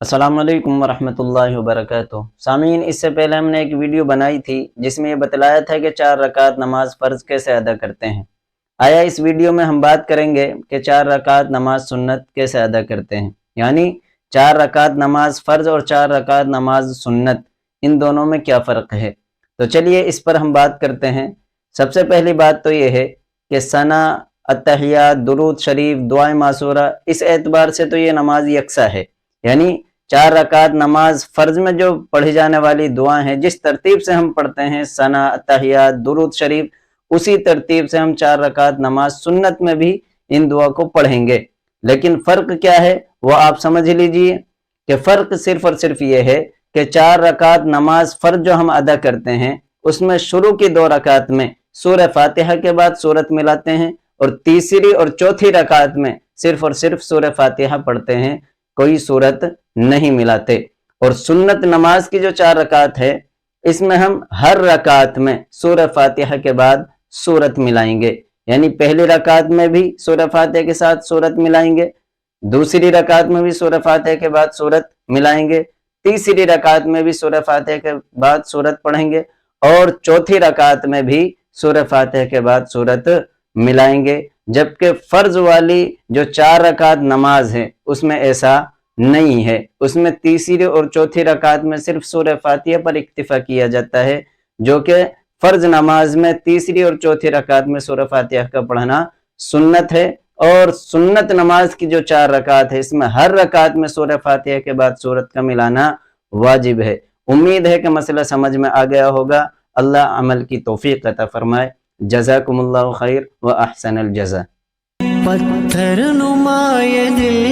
अस्सलामुअलैकुम वरहमतुल्लाहि वबरकातुहू। सामीन, इससे पहले हमने एक वीडियो बनाई थी जिसमें ये बतलाया था कि 4 रकात नमाज फ़र्ज कैसे अदा करते हैं। आया इस वीडियो में हम बात करेंगे कि 4 रकात नमाज सुन्नत कैसे अदा करते हैं, यानी 4 रकात नमाज फ़र्ज और 4 रकात नमाज सुन्नत, इन दोनों में क्या फ़र्क है। तो चलिए इस पर हम बात करते हैं। सबसे पहली बात तो ये है कि सना, अत्तहियात, दुरूद शरीफ, दुआए मासूरा, इस एतबार से तो ये नमाज यकसा है। यानी 4 रकात नमाज फ़र्ज में जो पढ़ी जाने वाली दुआ हैं, जिस तरतीब से हम पढ़ते हैं सना, अत्तहियात, दुरूद शरीफ, उसी तरतीब से हम 4 रकात नमाज सुन्नत में भी इन दुआ को पढ़ेंगे। लेकिन फ़र्क क्या है वो आप समझ लीजिए कि फ़र्क सिर्फ और सिर्फ ये है कि 4 रकात नमाज फ़र्ज जो हम अदा करते हैं उसमें शुरू की 2 रकात में सूरह फातिहा के बाद सूरत मिलाते हैं और तीसरी और चौथी रकात में सिर्फ और सिर्फ सूरह फातिहा पढ़ते हैं, कोई सूरत नहीं मिलाते। और सुन्नत नमाज की जो 4 रकात है इसमें हम हर रकात में सूरह फातिहा के बाद सूरत मिलाएंगे, यानी पहली रकात में भी सूरह फातिहा के साथ सूरत मिलाएंगे, दूसरी रकात में भी सूरह फातिहा के बाद सूरत मिलाएंगे, तीसरी रकात में भी सूरह फातिहा के बाद सूरत पढ़ेंगे और चौथी रकात में भी सूरह फातिहा के बाद सूरत मिलाएंगे। जबकि फर्ज वाली जो 4 रकात नमाज है उसमें ऐसा नहीं है, उसमें तीसरी और चौथी रकात में सिर्फ सूरह फातिहा पर इक्तिफा किया जाता है, जो कि फर्ज नमाज में तीसरी और चौथी रकात में सूरह फातिहा का पढ़ना सुन्नत है। और सुन्नत नमाज की जो 4 रकात है इसमें हर रकात में सूरह फातिहा के बाद सूरत का मिलाना वाजिब है। उम्मीद है कि मसला समझ में आ गया होगा। अल्लाह अमल की तौफीक अता फरमाए। जज़ाकुमुल्लाहु खैर व अहसनल जज़ा। पत्थर नुमा ये दिल